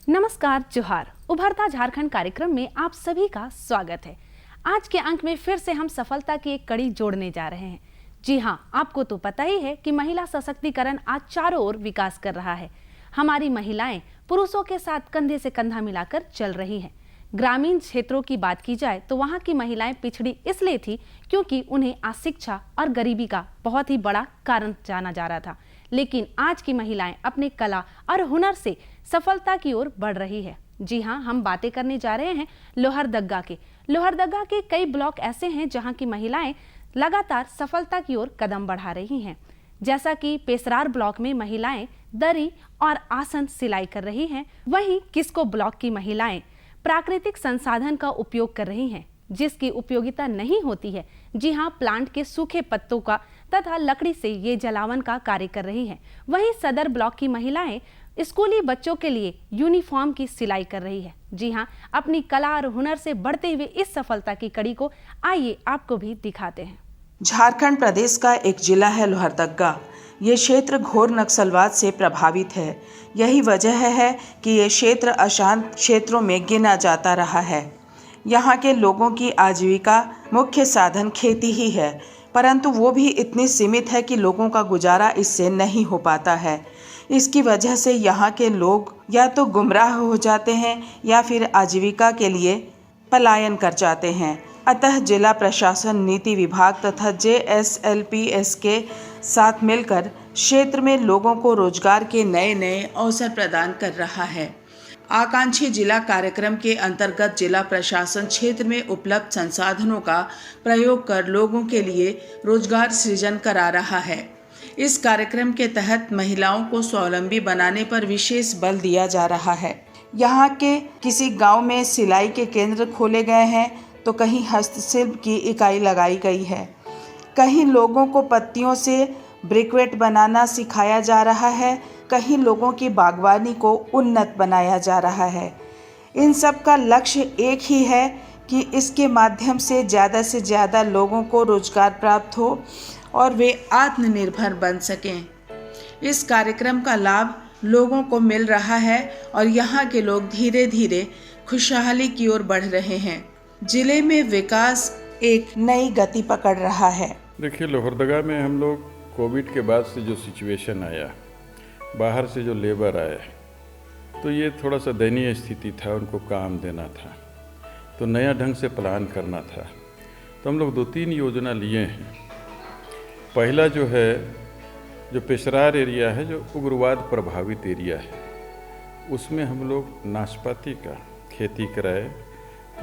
नमस्कार, जोहार। उभरता झारखंड कार्यक्रम में आप सभी का स्वागत है। आज के अंक में फिर से हम सफलता की एक कड़ी जोड़ने जा रहे हैं। जी हाँ, आपको तो पता ही है कि महिला सशक्तिकरण आज चारों ओर विकास कर रहा है। हमारी महिलाएं पुरुषों के साथ कंधे से कंधा मिलाकर चल रही हैं। ग्रामीण क्षेत्रों की बात की जाए तो वहाँ की महिलाएं पिछड़ी इसलिए थी क्योंकि उन्हें अशिक्षा और गरीबी का बहुत ही बड़ा कारण जाना जा रहा था। लेकिन आज की महिलाएं अपने कला और हुनर से सफलता की ओर बढ़ रही है। जी हाँ, हम बातें करने जा रहे हैं लोहरदग्गा के। लोहरदग्गा के कई ब्लॉक ऐसे हैं जहां की महिलाएं लगातार सफलता की ओर कदम बढ़ा रही हैं। जैसा कि पेसरार ब्लॉक में महिलाएं दरी और आसन सिलाई कर रही हैं, वहीं किस्को ब्लॉक की महिलाएं प्राकृतिक संसाधन का उपयोग कर रही हैं, जिसकी उपयोगिता नहीं होती है। जी हाँ, प्लांट के सूखे पत्तों का तथा लकड़ी से ये जलावन का कार्य कर रही हैं। वहीं सदर ब्लॉक की महिलाएं स्कूली बच्चों के लिए यूनिफॉर्म की सिलाई कर रही है। जी हाँ, अपनी कला और हुनर से बढ़ते हुए इस सफलता की कड़ी को आइए आपको भी दिखाते हैं। झारखंड प्रदेश का एक जिला है लोहरदग्गा। ये क्षेत्र घोर नक्सलवाद से प्रभावित है। यही वजह है कि ये क्षेत्र अशांत क्षेत्रों में गिना जाता रहा है। यहाँ के लोगों की आजीविका मुख्य साधन खेती ही है, परंतु वो भी इतनी सीमित है कि लोगों का गुजारा इससे नहीं हो पाता है। इसकी वजह से यहाँ के लोग या तो गुमराह हो जाते हैं या फिर आजीविका के लिए पलायन कर जाते हैं। अतः जिला प्रशासन, नीति विभाग तथा JSLPS के साथ मिलकर क्षेत्र में लोगों को रोजगार के नए नए अवसर प्रदान कर रहा है। आकांक्षी जिला कार्यक्रम के अंतर्गत जिला प्रशासन क्षेत्र में उपलब्ध संसाधनों का प्रयोग कर लोगों के लिए रोजगार सृजन करा रहा है। इस कार्यक्रम के तहत महिलाओं को स्वावलंबी बनाने पर विशेष बल दिया जा रहा है। यहाँ के किसी गांव में सिलाई के केंद्र खोले गए हैं तो कहीं हस्तशिल्प की इकाई लगाई गई है। कहीं लोगों को पत्तियों से ब्रिकवेट बनाना सिखाया जा रहा है, कहीं लोगों की बागवानी को उन्नत बनाया जा रहा है। इन सब का लक्ष्य एक ही है कि इसके माध्यम से ज़्यादा लोगों को रोजगार प्राप्त हो और वे आत्मनिर्भर बन सकें। इस कार्यक्रम का लाभ लोगों को मिल रहा है और यहाँ के लोग धीरे धीरे खुशहाली की ओर बढ़ रहे हैं। जिले में विकास एक नई गति पकड़ रहा है। देखिए, लोहरदगा में हम लोग कोविड के बाद से जो सिचुएशन आया, बाहर से जो लेबर आए, तो ये थोड़ा सा दयनीय स्थिति था। उनको काम देना था, तो नया ढंग से प्लान करना था। तो हम लोग 2-3 योजना लिए हैं। पहला जो है, जो पेशरार एरिया है, जो उग्रवाद प्रभावित एरिया है, उसमें हम लोग नाशपाती का खेती कराए।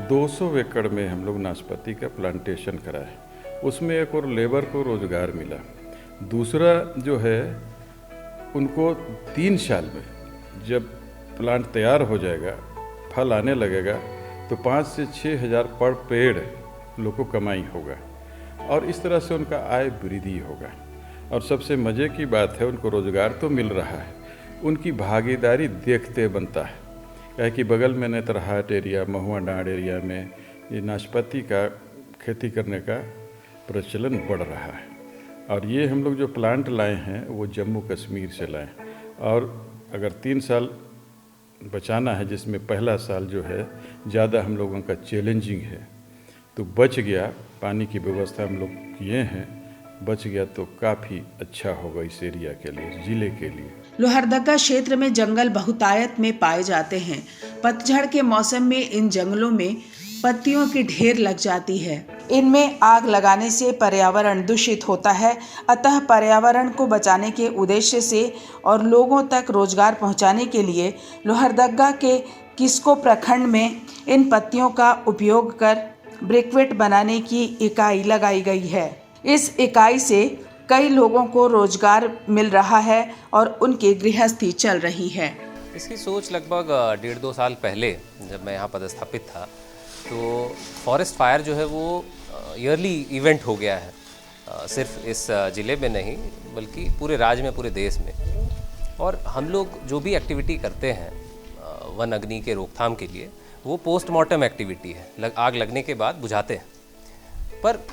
200 एकड़ में हम लोग नाशपाती का प्लांटेशन कराए। उसमें एक और लेबर को रोजगार मिला। दूसरा जो है, उनको 3 साल में जब प्लांट तैयार हो जाएगा, फल आने लगेगा, तो 5 से 6 हज़ार पर पेड़ लोग को कमाई होगा और इस तरह से उनका आय वृद्धि होगा। और सबसे मज़े की बात है, उनको रोज़गार तो मिल रहा है, उनकी भागीदारी देखते बनता है। क्या कि बगल में नेतरहाट एरिया, महुआ डांड एरिया में ये नाशपाती का खेती करने का प्रचलन बढ़ रहा है। और ये हम लोग जो प्लांट लाए हैं वो जम्मू कश्मीर से लाए। और अगर 3 साल बचाना है, जिसमें पहला साल जो है ज़्यादा हम लोगों का चैलेंजिंग है, तो बच गया, पानी की व्यवस्था हम लोग किए हैं, बच गया तो काफ़ी अच्छा होगा इस एरिया के लिए, ज़िले के लिए। लोहरदग्गा क्षेत्र में जंगल बहुतायत में पाए जाते हैं। पतझड़ के मौसम में इन जंगलों में पत्तियों की ढेर लग जाती है। इनमें आग लगाने से पर्यावरण दूषित होता है। अतः पर्यावरण को बचाने के उद्देश्य से और लोगों तक रोजगार पहुंचाने के लिए लोहरदग्गा के किस्को प्रखंड में इन पत्तियों का उपयोग कर ब्रिकवेट बनाने की इकाई लगाई गई है। इस इकाई से कई लोगों को रोजगार मिल रहा है और उनकी गृहस्थी चल रही है। इसकी सोच लगभग 1.5-2 साल पहले जब मैं यहाँ पदस्थापित था, तो फॉरेस्ट फायर जो है वो ईयरली इवेंट हो गया है। सिर्फ इस ज़िले में नहीं बल्कि पूरे राज्य में, पूरे देश में। और हम लोग जो भी एक्टिविटी करते हैं वन अग्नि के रोकथाम के लिए, वो पोस्टमार्टम एक्टिविटी है। आग लगने के बाद बुझाते हैं। पर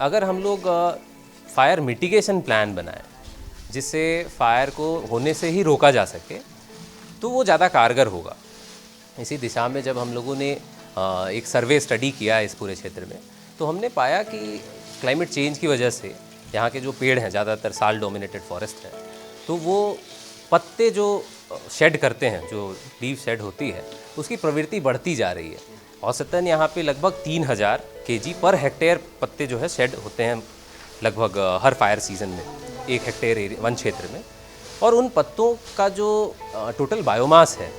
अगर हम लोग फायर मिटिगेशन प्लान बनाएं जिससे फायर को होने से ही रोका जा सके, तो वो ज़्यादा कारगर होगा। इसी दिशा में जब हम लोगों ने एक सर्वे स्टडी किया इस पूरे क्षेत्र में, तो हमने पाया कि क्लाइमेट चेंज की वजह से यहाँ के जो पेड़ हैं, ज़्यादातर साल डोमिनेटेड फॉरेस्ट है, तो वो पत्ते जो शेड करते हैं, जो लीव शेड होती है, उसकी प्रवृत्ति बढ़ती जा रही है। औसतन यहाँ पे लगभग 3000 kg पर हेक्टेयर पत्ते जो है शेड होते हैं लगभग हर फायर सीज़न में 1 हेक्टेयर वन क्षेत्र में। और उन पत्तों का जो टोटल बायोमास है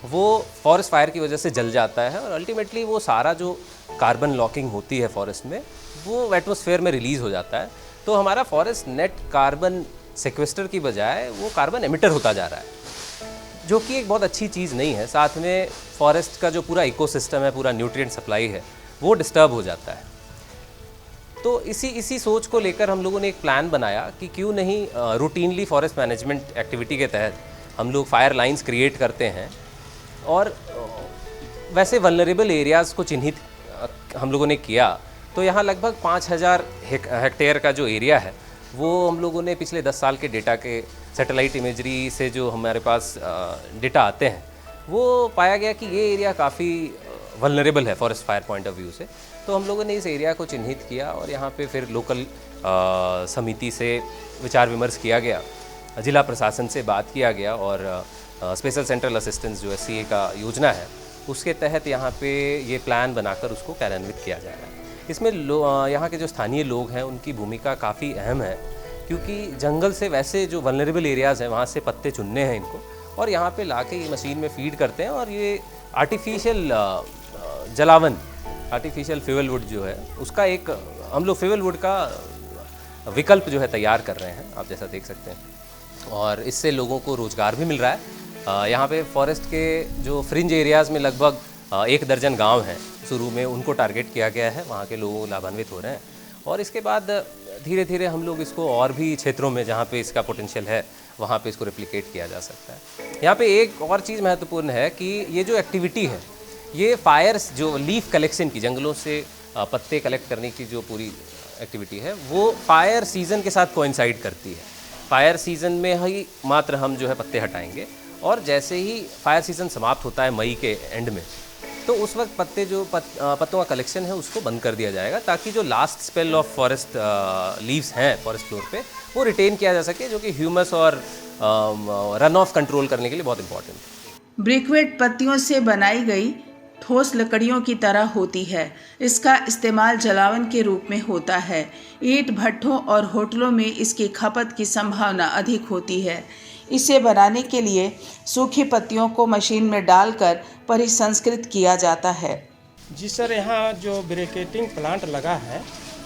वो फॉरेस्ट फायर की वजह से जल जाता है, और अल्टीमेटली वो सारा जो कार्बन लॉकिंग होती है फॉरेस्ट में वो एटमॉस्फेयर में रिलीज़ हो जाता है। तो हमारा फॉरेस्ट नेट कार्बन सेक्वेस्टर की बजाय वो कार्बन एमिटर होता जा रहा है, जो कि एक बहुत अच्छी चीज़ नहीं है। साथ में फॉरेस्ट का जो पूरा इकोसिस्टम है, पूरा न्यूट्रिएंट सप्लाई है, वो डिस्टर्ब हो जाता है। तो इसी सोच को लेकर हम लोगों ने एक प्लान बनाया कि क्यों नहीं रूटीनली फॉरेस्ट मैनेजमेंट एक्टिविटी के तहत हम लोग फायर लाइंस क्रिएट करते हैं, और वैसे वल्नरेबल एरियाज़ को चिन्हित हम लोगों ने किया। तो यहाँ लगभग 5000 हेक्टेयर का जो एरिया है वो हम लोगों ने पिछले 10 साल के डेटा के सैटेलाइट इमेजरी से जो हमारे पास डेटा आते हैं, वो पाया गया कि ये एरिया काफ़ी वल्नरेबल है forest fire point of view से। तो हम लोगों ने इस एरिया को चिन्हित किया, और यहाँ पे फिर लोकल समिति से विचार विमर्श किया गया, जिला प्रशासन से बात किया गया, और स्पेशल सेंट्रल असिस्टेंस जो SCA का योजना है उसके तहत यहाँ पे ये प्लान बनाकर उसको कार्यान्वित किया जा रहा है। इसमें यहाँ के जो स्थानीय लोग हैं उनकी भूमिका काफ़ी अहम है, क्योंकि जंगल से वैसे जो वल्नरेबल एरियाज़ हैं वहाँ से पत्ते चुनने हैं इनको, और यहाँ पे लाके ये मशीन में फीड करते हैं, और ये आर्टिफिशियल जलावन, आर्टिफिशियल फ्यूल वुड जो है उसका एक हम लोग फ्यूल वुड का विकल्प जो है तैयार कर रहे हैं, आप जैसा देख सकते हैं। और इससे लोगों को रोज़गार भी मिल रहा है। यहाँ पे फॉरेस्ट के जो फ्रिंज एरियाज़ में लगभग 1 दर्जन गांव हैं, शुरू में उनको टारगेट किया गया है, वहाँ के लोग लाभान्वित हो रहे हैं, और इसके बाद धीरे धीरे हम लोग इसको और भी क्षेत्रों में जहाँ पे इसका पोटेंशियल है वहाँ पे इसको रेप्लिकेट किया जा सकता है। यहाँ पे एक और चीज़ महत्वपूर्ण है कि ये जो एक्टिविटी है, ये फायर्स जो लीफ कलेक्शन की, जंगलों से पत्ते कलेक्ट करने की जो पूरी एक्टिविटी है वो फायर सीज़न के साथ कोइंसाइड करती है। फायर सीज़न में ही मात्र हम जो है पत्ते हटाएंगे, और जैसे ही फायर सीज़न समाप्त होता है मई के एंड में, तो उस वक्त पत्ते जो पत्तों का कलेक्शन है उसको बंद कर दिया जाएगा, ताकि जो last spell of forest leaves हैं फॉरेस्ट फ्लोर पे वो रिटेन किया जा सके, जो कि ह्यूमस और रन ऑफ कंट्रोल करने के लिए बहुत इंपॉर्टेंट है। ब्रिकवेट पत्तियों से बनाई गई ठोस लकड़ियों की तरह होती है। इसका इस्तेमाल जलावन के रूप में होता है। ईंट भट्ठों और होटलों में इसकी खपत की संभावना अधिक होती है। इसे बनाने के लिए सूखी पत्तियों को मशीन में डालकर परिसंस्कृत किया जाता है। जी सर, यहाँ जो ब्रिकेटिंग प्लांट लगा है,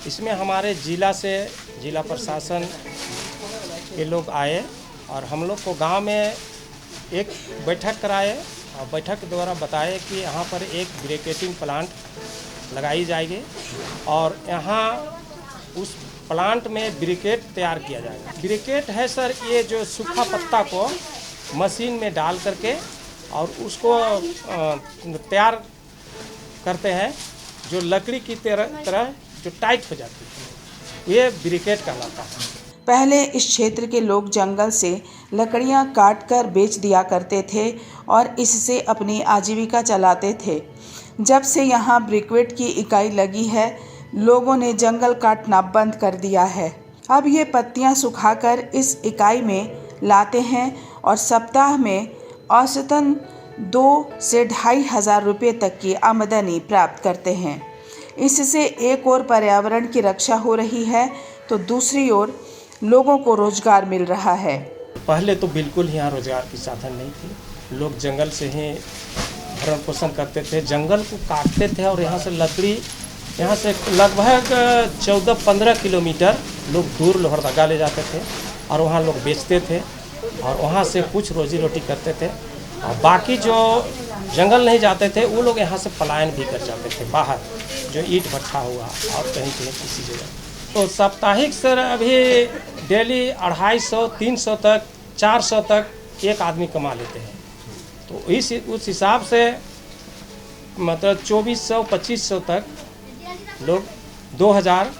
इसमें हमारे जिला प्रशासन के लोग आए, और हम लोग को गांव में एक बैठक कराए, और बैठक के द्वारा बताए कि यहाँ पर एक ब्रिकेटिंग प्लांट लगाई जाएगी, और यहाँ उस प्लांट में ब्रिकेट तैयार किया जाएगा। ब्रिकेट है सर, ये जो सूखा पत्ता को मशीन में डाल करके और उसको तैयार करते हैं, जो लकड़ी की तरह जो टाइट हो जाती है, ये ब्रिकेट कहलाता है। पहले इस क्षेत्र के लोग जंगल से लकड़ियां काटकर बेच दिया करते थे और इससे अपनी आजीविका चलाते थे। जब से यहाँ ब्रिकवेट की इकाई लगी है, लोगों ने जंगल काटना बंद कर दिया है। अब ये पत्तियाँ सुखाकर इस इकाई में लाते हैं और सप्ताह में औसतन 2 से 2,500 रुपये तक की आमदनी प्राप्त करते हैं। इससे एक ओर पर्यावरण की रक्षा हो रही है तो दूसरी ओर लोगों को रोजगार मिल रहा है। पहले तो बिल्कुल यहाँ रोजगार की साधन नहीं थी। लोग जंगल से ही भरण पोषण करते थे, जंगल को काटते थे और यहाँ से लकड़ी, यहाँ से लगभग 14-15 किलोमीटर लोग दूर लोहरदगा ले जाते थे और वहाँ लोग बेचते थे और वहाँ से कुछ रोजी रोटी करते थे। और बाकी जो जंगल नहीं जाते थे वो लोग यहाँ से पलायन भी कर जाते थे बाहर, जो ईंट भट्ठा हुआ और कहीं किसी जगह। तो साप्ताहिक सर अभी डेली 250, 300 तक, 400 तक एक आदमी कमा लेते हैं। तो उस हिसाब से मतलब 2400, 2500 तक लोग 2000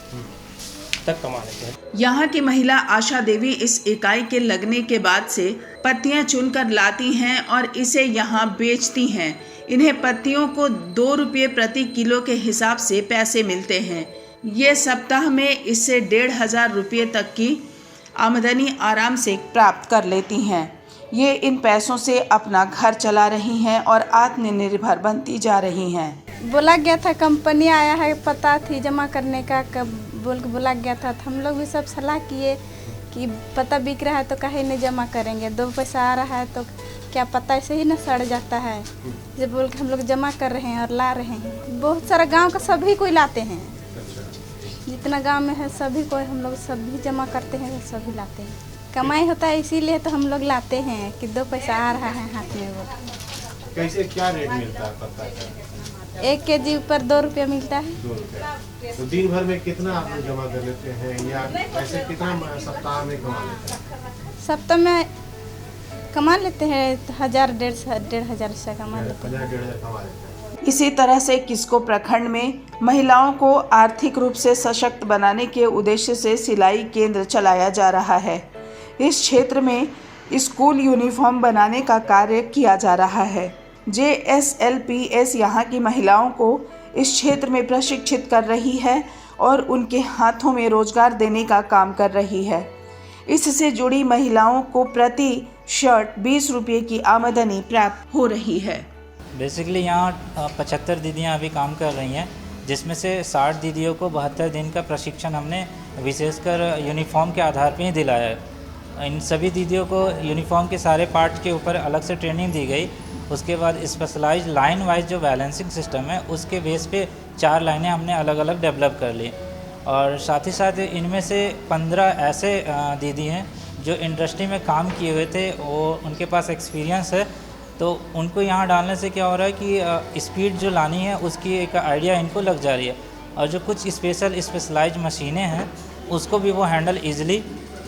तक कमा लेते हैं। यहाँ की महिला आशा देवी इस इकाई के लगने के बाद से पत्तियाँ चुनकर लाती हैं और इसे यहाँ बेचती हैं। इन्हें पत्तियों को 2 रुपये प्रति किलो के हिसाब से पैसे मिलते हैं। ये सप्ताह में इससे 1,500 रुपये तक की आमदनी आराम से प्राप्त कर लेती हैं। ये इन पैसों से अपना घर चला रही हैं और आत्मनिर्भर बनती जा रही हैं। बोला गया था, कंपनी आया है, पता थी जमा करने का, कब बोला गया था, तो हम लोग भी सब सलाह किए कि पता बिक रहा है तो काहे नहीं जमा करेंगे, 2 पैसा आ रहा है तो क्या पता ऐसे ही ना सड़ जाता है। जब बोल के हम लोग जमा कर रहे हैं और ला रहे हैं। बहुत सारा गांव का सभी कोई लाते हैं, जितना गांव में है सभी को हम लोग सभी जमा करते हैं, सभी लाते हैं। कमाई होता है इसीलिए तो हम लोग लाते हैं कि 2 पैसा आ रहा है हाथ में। वो कैसे क्या रेट मिलता है पत्ता का? 1 केजी ऊपर 2 रुपया मिलता है। 2 रुपये। तो दिन भर में कितना आप लोग जमा कर लेते हैं, या ऐसे कितना सप्ताह में कमा लेते हैं? सप्ताह में कमा लेते हैं 1,000 1,500 से कमा लेते हैं। 1,000 कमा लेते हैं। इसी तरह से किस्को प्रखंड में महिलाओं को आर्थिक रूप से सशक्त बनाने के उद्देश्य से सिलाई केंद्र चलाया जा रहा है। इस क्षेत्र में स्कूल यूनिफॉर्म बनाने का कार्य किया जा रहा है। JSLPS यहाँ की महिलाओं को इस क्षेत्र में प्रशिक्षित कर रही है और उनके हाथों में रोजगार देने का काम कर रही है। इससे जुड़ी महिलाओं को प्रति शर्ट 20 रुपये की आमदनी प्राप्त हो रही है। बेसिकली यहाँ 75 दीदियाँ अभी काम कर रही हैं, जिसमें से 60 दीदियों को 72 दिन का प्रशिक्षण हमने विशेषकर यूनिफॉर्म के आधार पर ही दिलाया है। इन सभी दीदियों को यूनिफॉर्म के सारे पार्ट के ऊपर अलग से ट्रेनिंग दी गई। उसके बाद स्पेशलाइज लाइन वाइज जो बैलेंसिंग सिस्टम है उसके बेस पे 4 लाइनें हमने अलग अलग डेवलप कर ली। और साथ ही साथ इनमें से 15 ऐसे दीदी हैं जो इंडस्ट्री में काम किए हुए थे, वो उनके पास एक्सपीरियंस है, तो उनको यहाँ डालने से क्या हो रहा है कि स्पीड जो लानी है उसकी एक आइडिया इनको लग जा रही है, और जो कुछ स्पेशलाइज मशीनें हैं उसको भी वो हैंडल ईजिली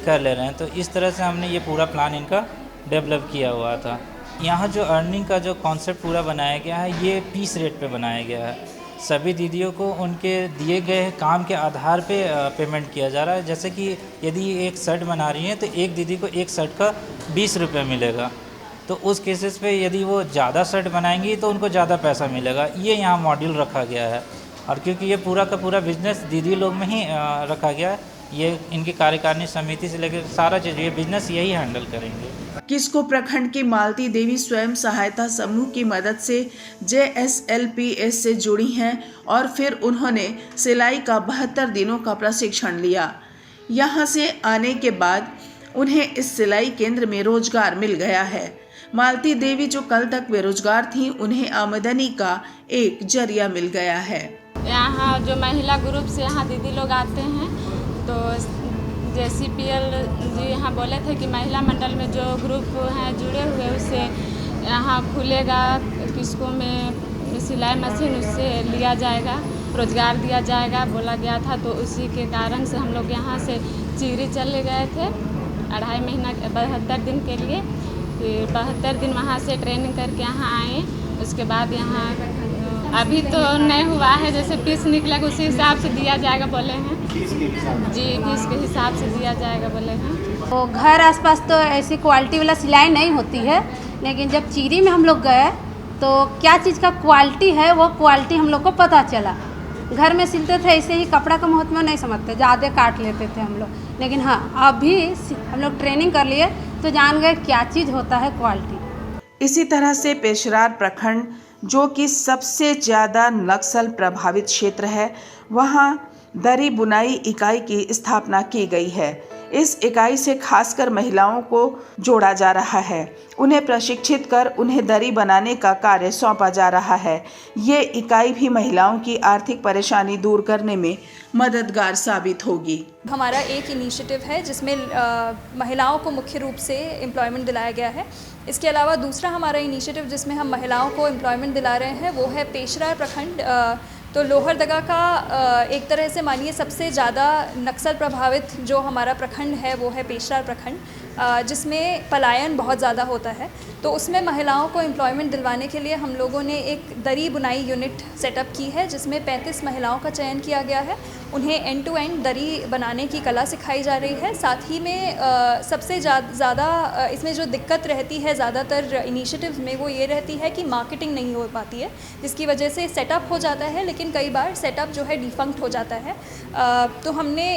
कर ले रहे हैं। तो इस तरह से हमने ये पूरा प्लान इनका डेवलप किया हुआ था। यहाँ जो अर्निंग का जो कॉन्सेप्ट पूरा बनाया गया है ये पीस रेट पे बनाया गया है। सभी दीदियों को उनके दिए गए काम के आधार पे पेमेंट किया जा रहा है। जैसे कि यदि एक शर्ट बना रही हैं तो एक दीदी को एक शर्ट का 20 रुपये मिलेगा, तो उस केसेस पे यदि वो ज़्यादा शर्ट बनाएंगी तो उनको ज़्यादा पैसा मिलेगा। ये यहाँ मॉड्यूल रखा गया है, और क्योंकि ये पूरा का पूरा बिजनेस दीदी लोग में ही रखा गया है, ये इनकी कार्यकारिणी समिति से लेकर सारा चीज़ ये बिजनेस यही हैंडल करेंगे। किस्को प्रखंड की मालती देवी स्वयं सहायता समूह की मदद से JSLPS से जुड़ी हैं और फिर उन्होंने सिलाई का 72 दिनों का प्रशिक्षण लिया। यहाँ से आने के बाद उन्हें इस सिलाई केंद्र में रोजगार मिल गया है। मालती देवी जो कल तक बेरोजगार थीं, उन्हें आमदनी का एक जरिया मिल गया है। यहाँ जो महिला ग्रुप से यहाँ दीदी लोग आते हैं, तो JCPL जी यहाँ बोले थे कि महिला मंडल में जो ग्रुप हैं जुड़े हुए उससे यहाँ खुलेगा, किसको में सिलाई मशीन उससे लिया जाएगा, रोजगार दिया जाएगा बोला गया था। तो उसी के कारण से हम लोग यहाँ से चिरी चले गए थे 2.5 महीना 72 दिन के लिए। फिर 72 दिन वहाँ से ट्रेनिंग करके यहाँ आए। उसके बाद यहाँ अभी तो नहीं हुआ है, जैसे पीस निकलेगा उसी हिसाब से दिया जाएगा बोले हैं जी, पीस के हिसाब से दिया जाएगा बोले हैं। तो घर आसपास तो ऐसी क्वालिटी वाला सिलाई नहीं होती है, लेकिन जब चीरी में हम लोग गए तो क्या चीज़ का क्वालिटी है वो क्वालिटी हम लोग को पता चला। घर में सिलते थे ऐसे ही, कपड़ा का महत्व नहीं समझते, ज़्यादा काट लेते थे हम लोग। लेकिन हाँ, अभी हम लोग ट्रेनिंग कर लिए तो जान गए क्या चीज़ होता है क्वालिटी। इसी तरह से पेशरार प्रखंड जो कि सबसे ज़्यादा नक्सल प्रभावित क्षेत्र है, वहाँ दरी बुनाई इकाई की स्थापना की गई है। इस इकाई से खासकर महिलाओं को जोड़ा जा रहा है, उन्हें प्रशिक्षित कर उन्हें दरी बनाने का कार्य सौंपा जा रहा है। ये इकाई भी महिलाओं की आर्थिक परेशानी दूर करने में मददगार साबित होगी। हमारा एक इनिशिएटिव है जिसमें महिलाओं को मुख्य रूप से एम्प्लॉयमेंट दिलाया गया है। इसके अलावा दूसरा हमारा इनिशिएटिव जिसमें हम महिलाओं को एम्प्लॉयमेंट दिला रहे हैं वो है पेशरार प्रखंड। तो लोहरदगा का एक तरह से मानिए सबसे ज़्यादा नक्सल प्रभावित जो हमारा प्रखंड है वो है पेशरार प्रखंड, जिसमें पलायन बहुत ज़्यादा होता है। तो उसमें महिलाओं को एम्प्लॉयमेंट दिलवाने के लिए हम लोगों ने एक दरी बुनाई यूनिट सेटअप की है, जिसमें 35 महिलाओं का चयन किया गया है उन्हें एंड टू एंड दरी बनाने की कला सिखाई जा रही है। साथ ही में सबसे ज़्यादा इसमें जो दिक्कत रहती है ज़्यादातर इनिशिएटिव्स में वो ये रहती है कि मार्केटिंग नहीं हो पाती है, जिसकी वजह से सेटअप हो जाता है लेकिन कई बार सेटअप जो है डिफंक्ट हो जाता है। तो हमने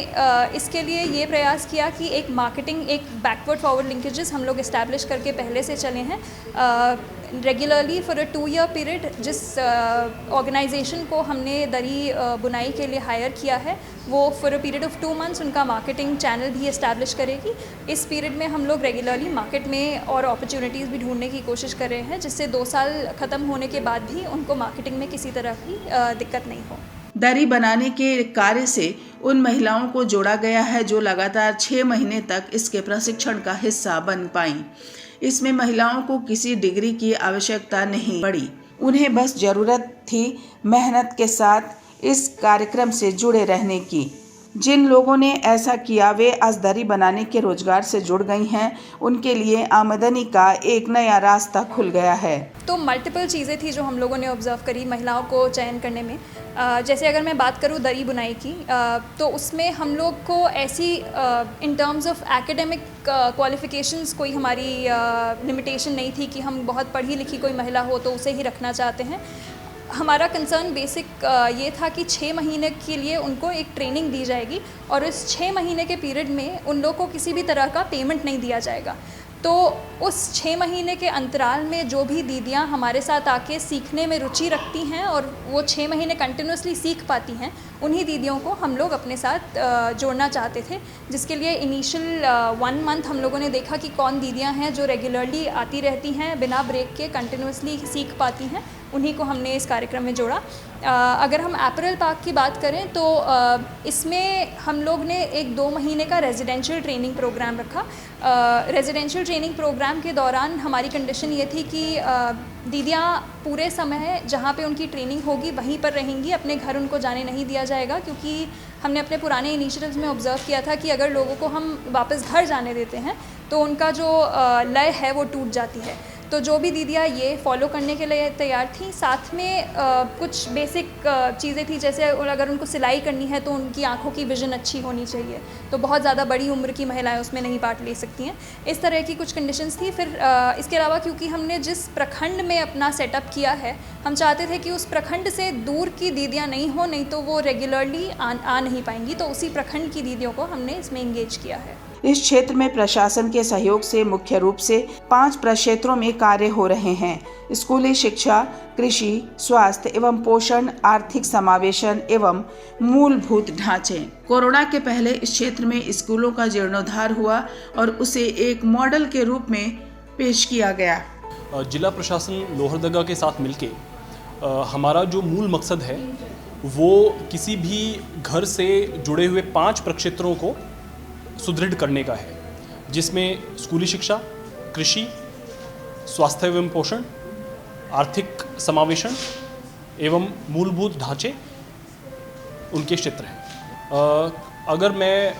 इसके लिए ये प्रयास किया कि एक मार्केटिंग, एक बैकवर्ड फॉरवर्ड लिंकेजेस हम लोग इस्टेब्लिश करके पहले से चले हैं। Regularly for a 2-year period जिस ऑर्गेनाइजेशन को हमने दरी बुनाई के लिए हायर किया है वो for a period of 2 months उनका मार्केटिंग चैनल भी इस्टेब्लिश करेगी। इस पीरियड में हम लोग रेगुलरली मार्केट में और अपॉर्चुनिटीज़ भी ढूंढने की कोशिश कर रहे हैं, जिससे 2 साल ख़त्म होने के बाद भी उनको मार्केटिंग में किसी तरह की दिक्कत नहीं हो। दरी बनाने के कार्य से उन महिलाओं को जोड़ा गया है जो लगातार 6 महीने तक इसके प्रशिक्षण का हिस्सा बन पाईं। इसमें महिलाओं को किसी डिग्री की आवश्यकता नहीं पड़ी, उन्हें बस जरूरत थी मेहनत के साथ इस कार्यक्रम से जुड़े रहने की। जिन लोगों ने ऐसा किया वे आज दरी बनाने के रोजगार से जुड़ गई हैं, उनके लिए आमदनी का एक नया रास्ता खुल गया है। तो मल्टीपल चीज़ें थी जो हम लोगों ने ऑब्जर्व करी महिलाओं को चयन करने में। जैसे अगर मैं बात करूँ दरी बुनाई की, तो उसमें हम लोग को ऐसी in terms of academic qualifications कोई हमारी लिमिटेशन नहीं थी कि हम बहुत पढ़ी लिखी कोई महिला हो तो उसे ही रखना चाहते हैं। हमारा कंसर्न बेसिक ये था कि 6 महीने के लिए उनको एक ट्रेनिंग दी जाएगी और इस 6 महीने के पीरियड में उन लोगों को किसी भी तरह का पेमेंट नहीं दिया जाएगा। तो उस 6 महीने के अंतराल में जो भी दीदियाँ हमारे साथ आके सीखने में रुचि रखती हैं और वो 6 महीने कंटिन्यूसली सीख पाती हैं, उन्हीं दीदियों को हम लोग अपने साथ जोड़ना चाहते थे। जिसके लिए इनिशियल 1 month हम लोगों ने देखा कि कौन दीदियाँ हैं जो रेगुलरली आती रहती हैं, बिना ब्रेक के कंटिन्यूसली सीख पाती हैं, उन्हीं को हमने इस कार्यक्रम में जोड़ा। अगर हम अपैरल पार्क की बात करें तो इसमें हम लोग ने एक 2 महीने का रेजिडेंशियल ट्रेनिंग प्रोग्राम रखा। रेजिडेंशियल ट्रेनिंग प्रोग्राम के दौरान हमारी कंडीशन ये थी कि दीदियाँ पूरे समय जहाँ पे उनकी ट्रेनिंग होगी वहीं पर रहेंगी, अपने घर उनको जाने नहीं दिया जाएगा, क्योंकि हमने अपने पुराने इनिशिएटिव्स में ऑब्जर्व किया था कि अगर लोगों को हम वापस घर जाने देते हैं तो उनका जो लय है वो टूट जाती है। तो जो भी दीदियाँ ये फॉलो करने के लिए तैयार थी, साथ में कुछ बेसिक चीज़ें थी, जैसे अगर उनको सिलाई करनी है तो उनकी आंखों की विज़न अच्छी होनी चाहिए, तो बहुत ज़्यादा बड़ी उम्र की महिलाएं उसमें नहीं पार्ट ले सकती हैं। इस तरह की कुछ कंडीशंस थी। फिर इसके अलावा क्योंकि हमने जिस प्रखंड में अपना सेटअप किया है, हम चाहते थे कि उस प्रखंड से दूर की दीदियाँ नहीं हो, नहीं तो वो रेगुलरली आ नहीं पाएंगी, तो उसी प्रखंड की दीदियों को हमने इसमें इंगेज किया है। इस क्षेत्र में प्रशासन के सहयोग से मुख्य रूप से 5 प्रक्षेत्रों में कार्य हो रहे हैं: स्कूली शिक्षा, कृषि, स्वास्थ्य एवं पोषण, आर्थिक समावेशन एवं मूलभूत ढांचे। कोरोना के पहले इस क्षेत्र में स्कूलों का जीर्णोद्धार हुआ और उसे एक मॉडल के रूप में पेश किया गया। जिला प्रशासन लोहरदगा के साथ मिलके हमारा जो मूल मकसद है वो किसी भी घर से जुड़े हुए 5 प्रक्षेत्रों को सुदृढ़ करने का है, जिसमें स्कूली शिक्षा, कृषि, स्वास्थ्य एवं पोषण, आर्थिक समावेशन एवं मूलभूत ढांचे उनके क्षेत्र हैं। अगर मैं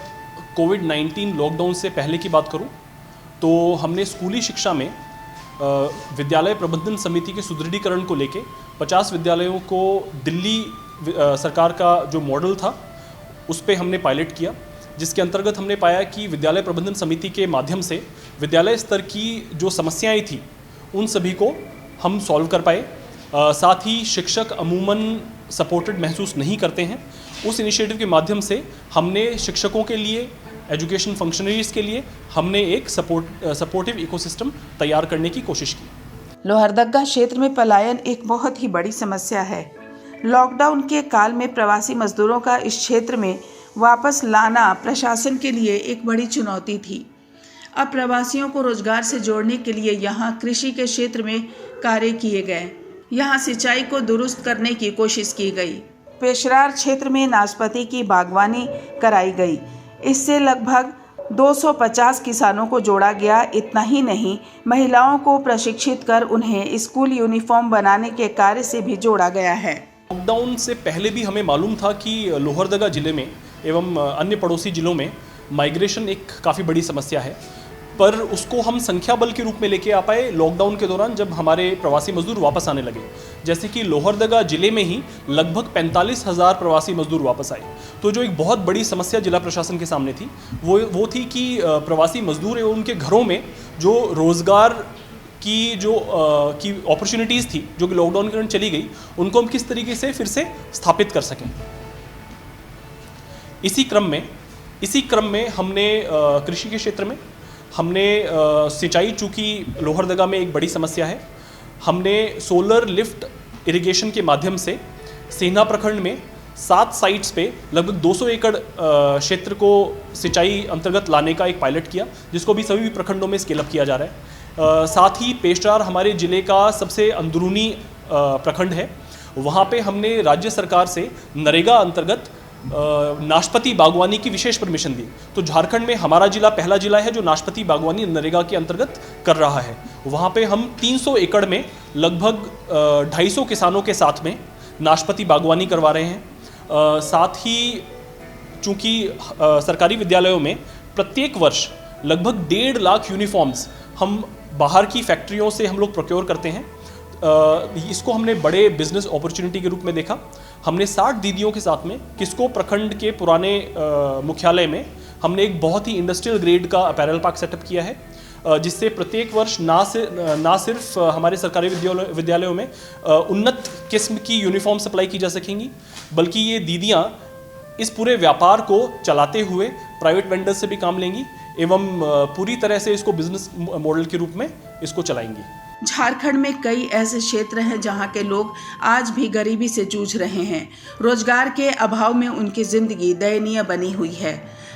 कोविड-19 लॉकडाउन से पहले की बात करूं तो हमने स्कूली शिक्षा में विद्यालय प्रबंधन समिति के सुदृढ़ीकरण को लेके 50 विद्यालयों को दिल्ली सरकार का जो मॉडल था उस पे हमने पायलट किया, जिसके अंतर्गत हमने पाया कि विद्यालय प्रबंधन समिति के माध्यम से विद्यालय स्तर की जो समस्याएं थी उन सभी को हम सॉल्व कर पाए। साथ ही शिक्षक अमूमन सपोर्टेड महसूस नहीं करते हैं। उस इनिशिएटिव के माध्यम से हमने शिक्षकों के लिए, एजुकेशन फंक्शनरीज के लिए हमने एक सपोर्टिव इकोसिस्टम तैयार करने की कोशिश की। लोहरदगा क्षेत्र में पलायन एक बहुत ही बड़ी समस्या है। लॉकडाउन के काल में प्रवासी मजदूरों का इस क्षेत्र में वापस लाना प्रशासन के लिए एक बड़ी चुनौती थी। अब प्रवासियों को रोजगार से जोड़ने के लिए यहाँ कृषि के क्षेत्र में कार्य किए गए। यहाँ सिंचाई को दुरुस्त करने की कोशिश की गई। पेशरार क्षेत्र में नाशपाती की बागवानी कराई गई। इससे लगभग 250 किसानों को जोड़ा गया। इतना ही नहीं, महिलाओं को प्रशिक्षित कर उन्हें स्कूल यूनिफॉर्म बनाने के कार्य से भी जोड़ा गया है। लॉकडाउन से पहले भी हमें मालूम था कि लोहरदगा जिले में एवं अन्य पड़ोसी जिलों में माइग्रेशन एक काफ़ी बड़ी समस्या है। पर उसको हम संख्या बल के रूप में लेके आ पाए लॉकडाउन के दौरान, जब हमारे प्रवासी मजदूर वापस आने लगे। जैसे कि लोहरदगा जिले में ही लगभग 45,000 प्रवासी मजदूर वापस आए। तो जो एक बहुत बड़ी समस्या जिला प्रशासन के सामने थी वो थी कि प्रवासी मजदूर एवं उनके घरों में जो रोजगार की जो की अपॉर्चुनिटीज़ थी जो कि लॉकडाउन के दौरान चली गई, उनको हम किस तरीके से फिर से स्थापित कर सकें। इसी क्रम में हमने कृषि के क्षेत्र में हमने सिंचाई, चूँकि लोहरदगा में एक बड़ी समस्या है, हमने सोलर लिफ्ट इरिगेशन के माध्यम से सेंधा प्रखंड में 7 साइट्स पे लगभग 200 एकड़ क्षेत्र को सिंचाई अंतर्गत लाने का एक पायलट किया, जिसको भी सभी प्रखंडों में स्केल अप किया जा रहा है। साथ ही पेशरार हमारे ज़िले का सबसे अंदरूनी प्रखंड है, वहाँ पे हमने राज्य सरकार से नरेगा अंतर्गत नाशपाती बागवानी की विशेष परमिशन दी। तो झारखंड में हमारा जिला पहला जिला है जो नाशपाती बागवानी नरेगा के अंतर्गत कर रहा है। वहाँ पे हम 300 एकड़ में लगभग 250 किसानों के साथ में नाशपाती बागवानी करवा रहे हैं। साथ ही चूँकि सरकारी विद्यालयों में प्रत्येक वर्ष लगभग 1.5 लाख यूनिफॉर्म्स हम बाहर की फैक्ट्रियों से हम लोग प्रोक्योर करते हैं। इसको हमने बड़े बिजनेस अपॉर्चुनिटी के रूप में देखा। हमने 60 दीदियों के साथ में किस्को प्रखंड के पुराने मुख्यालय में हमने एक बहुत ही इंडस्ट्रियल ग्रेड का अपैरल पार्क सेटअप किया है, जिससे प्रत्येक वर्ष ना सिर्फ हमारे सरकारी विद्यालयों में उन्नत किस्म की यूनिफॉर्म सप्लाई की जा सकेंगी, बल्कि ये दीदियाँ इस पूरे व्यापार को चलाते हुए प्राइवेट वेंडर्स से भी काम लेंगी एवं पूरी तरह से इसको बिजनेस मॉडल के रूप में इसको चलाएंगी। झारखंड में कई ऐसे क्षेत्र हैं जहां के लोग आज भी गरीबी से जूझ रहे हैं। रोजगार के अभाव में उनकी जिंदगी दयनीय बनी हुई है।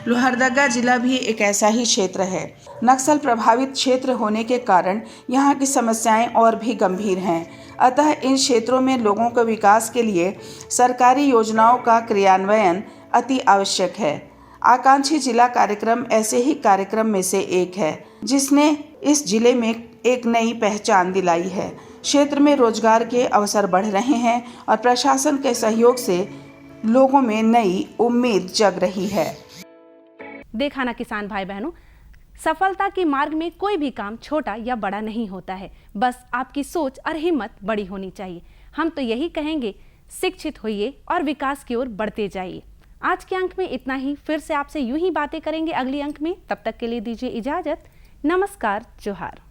लोहरदगा जिला भी एक ऐसा ही क्षेत्र है। नक्सल प्रभावित क्षेत्र होने के कारण यहाँ की समस्याएं और भी गंभीर हैं। अतः इन क्षेत्रों में लोगों के विकास के लिए सरकारी योजनाओं का क्रियान्वयन अति आवश्यक है। आकांक्षी जिला कार्यक्रम ऐसे ही कार्यक्रम में से एक है, जिसने इस जिले में एक नई पहचान दिलाई है। क्षेत्र में रोजगार के अवसर बढ़ रहे हैं और प्रशासन के सहयोग से लोगों में नई उम्मीद जग रही है। देखा ना किसान भाई बहनों, सफलता के मार्ग में कोई भी काम छोटा या बड़ा नहीं होता है, बस आपकी सोच और हिम्मत बड़ी होनी चाहिए। हम तो यही कहेंगे, शिक्षित होइए और विकास की ओर बढ़ते जाइए। आज के अंक में इतना ही। फिर से आपसे यूं ही बातें करेंगे अगली अंक में। तब तक के लिए दीजिए इजाजत। नमस्कार, जोहार।